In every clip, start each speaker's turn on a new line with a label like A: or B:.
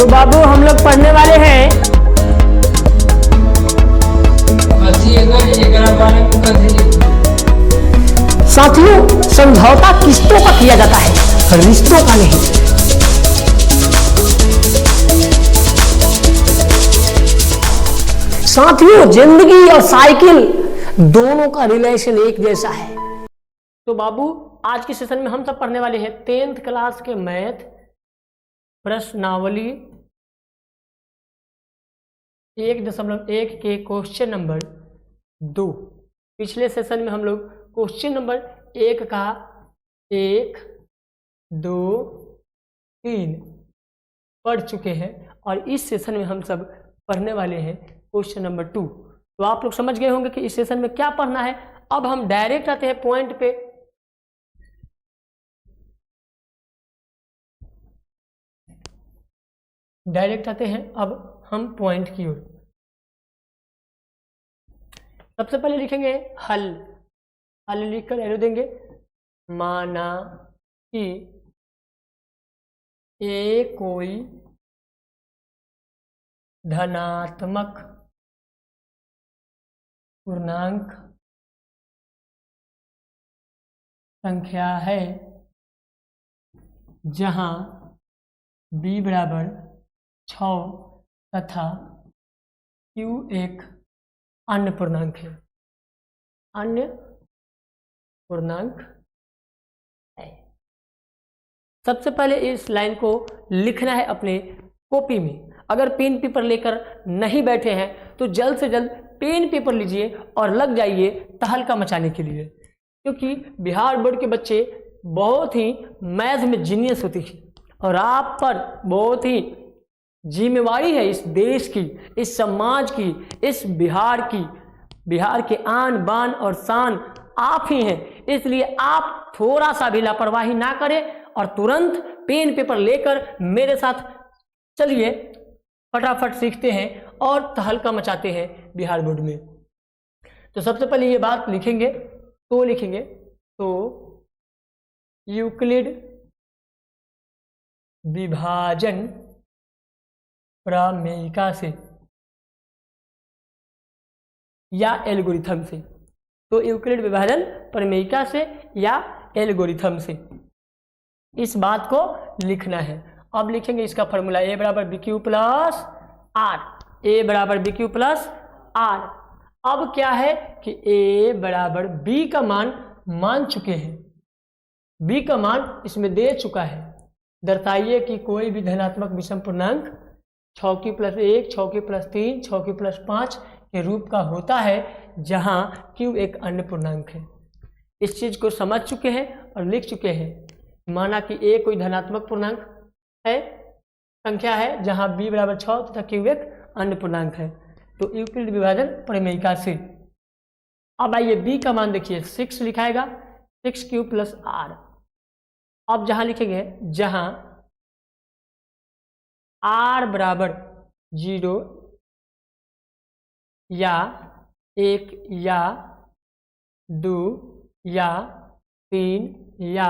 A: तो बाबू हम लोग पढ़ने वाले हैं साथियों, समझौता किस्तों का किया जाता है, रिश्तों का नहीं। साथियों, जिंदगी और साइकिल दोनों का रिलेशन एक जैसा है। तो बाबू आज के सेशन में हम सब पढ़ने वाले हैं 10th क्लास के मैथ प्रश्नावली 1.1 के क्वेश्चन नंबर 2। पिछले सेशन में हम लोग क्वेश्चन नंबर 1 का 1, 2, 3 पढ़ चुके हैं और इस सेशन में हम सब पढ़ने वाले हैं क्वेश्चन नंबर 2। तो आप लोग समझ गए होंगे कि इस सेशन में क्या पढ़ना है। अब हम डायरेक्ट आते हैं पॉइंट पे। डायरेक्ट आते हैं अब हम पॉइंट की ओर। सबसे पहले लिखेंगे हल। हल लिखकर एरो देंगे। माना कि ए कोई धनात्मक पूर्णांक संख्या है जहां b बराबर 6 तथा q एक अन्य पूर्णांक है। अन्य पूर्णांक है। सबसे पहले इस लाइन को लिखना है अपने कॉपी में। अगर पेन पेपर लेकर नहीं बैठे हैं तो जल्द से जल्द पेन पेपर लीजिए और लग जाइए तहलका मचाने के लिए, क्योंकि बिहार बोर्ड के बच्चे बहुत ही मैथ में जीनियस होते हैं और आप पर बहुत ही जिम्मेवारी है इस देश की, इस समाज की, इस बिहार के आन बान और शान आप ही हैं। इसलिए आप थोड़ा सा भी लापरवाही ना करें और तुरंत पेन पेपर लेकर मेरे साथ चलिए, फटाफट सीखते हैं और तहलका मचाते हैं बिहार बोर्ड में। तो सबसे पहले ये बात लिखेंगे तो यूक्लिड विभाजन प्रमेयिका से या एल्गोरिथम से। तो यूक्लिड विभाजन प्रमेयिका से या एल्गोरिथम से इस बात को लिखना है। अब लिखेंगे इसका फॉर्मूला a बराबर b q plus r. a बराबर बी क्यू प्लस आर। अब क्या है कि a बराबर b का मान चुके हैं। b का मान इसमें दे चुका है। दर्शाइए कि कोई भी धनात्मक विषम पूर्णांक 6q + 1, 6q + 3, 6q + 5 के रूप का होता है जहां q एक अन्य पूर्णांक है। इस चीज को समझ चुके हैं और लिख चुके हैं। माना कि a कोई धनात्मक पूर्णांक है, संख्या है जहां b बराबर 6 तथा q एक अन्य पूर्णांक है। तो यूक्लिड विभाजन प्रमेयिका से। अब आइए b का मान देखिए, 6 लिखाएगा, 6q + r। अब जहां लिखेंगे जहां r बराबर 0 या 1 या 2 या 3 या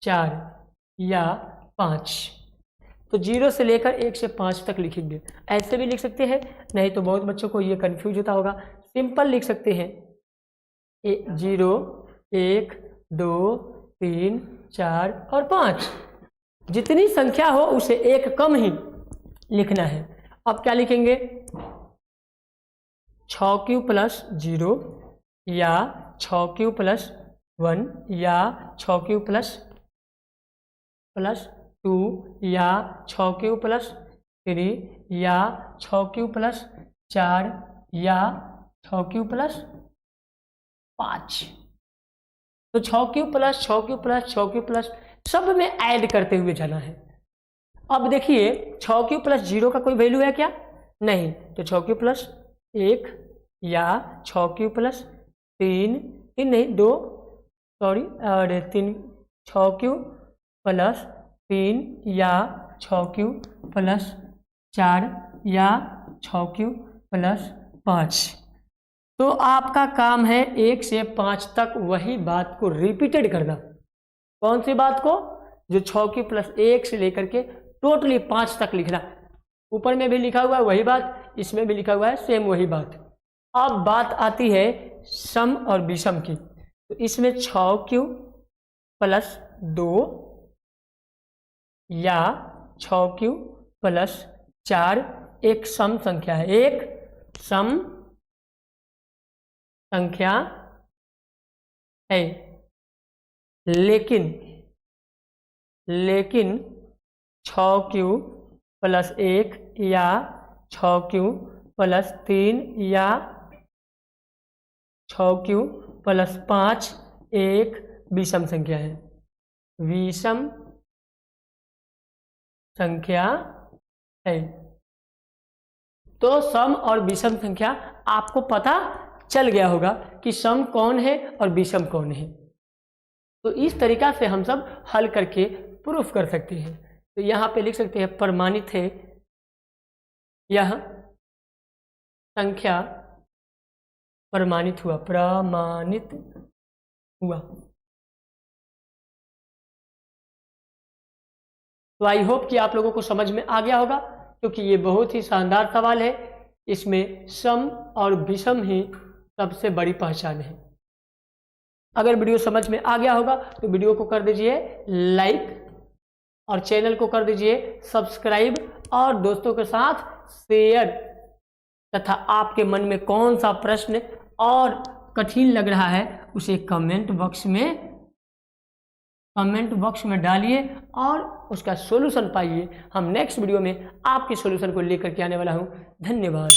A: 4 या 5, तो 0 से लेकर 1 से 5 तक लिखेंगे। ऐसे भी लिख सकते हैं, नहीं तो बहुत बच्चों को ये कंफ्यूज होता होगा। सिंपल लिख सकते हैं 0, 1, 2, 3, 4 और 5। जितनी संख्या हो उसे एक कम ही लिखना है। अब क्या लिखेंगे 6q + 0 या 6q + 1 या 6q + 2 या 6q + 3 या 6q + 4 या 6q + 5। तो 6q + 6q + 6q + सब में ऐड करते हुए जाना है। अब देखिए 6q + 0 का कोई वैल्यू है क्या? नहीं। तो 6q + 1 या 6q + 3 नहीं 2 सॉरी और 3 6q + 3 या 6q + 4 या 6q + 5। तो आपका काम है 1 से 5 तक वही बात को रिपीटेड करना। कौन सी बात को? जो 6q + 1 से लेकर के टोटली 5 तक लिखना। ऊपर में भी लिखा हुआ है वही बात, इसमें भी लिखा हुआ है सेम वही बात। अब बात आती है सम और विषम की। तो इसमें 6q प्लस 2 या 6q प्लस 4 एक सम संख्या है, एक सम संख्या है। लेकिन 6q प्लस 1 या 6q प्लस 3 या 6q प्लस 5 एक विषम संख्या है, विषम संख्या है। तो सम और विषम संख्या आपको पता चल गया होगा कि सम कौन है और विषम कौन है। तो इस तरीका से हम सब हल करके प्रूफ कर सकते हैं। तो यहाँ पे लिख सकते हैं प्रमाणित है, यह संख्या प्रमाणित हुआ, प्रमाणित हुआ। तो आई होप कि आप लोगों को समझ में आ गया होगा, क्योंकि ये बहुत ही शानदार सवाल है। इसमें सम और विषम ही सबसे बड़ी पहचान है। अगर वीडियो समझ में आ गया होगा तो वीडियो को कर दीजिए लाइक और चैनल को कर दीजिए सब्सक्राइब और दोस्तों के साथ शेयर, तथा आपके मन में कौन सा प्रश्न और कठिन लग रहा है उसे कमेंट बॉक्स में डालिए और उसका सॉल्यूशन पाइए। हम नेक्स्ट वीडियो में आपके सॉल्यूशन को लेकर के आने वाला हूं। धन्यवाद।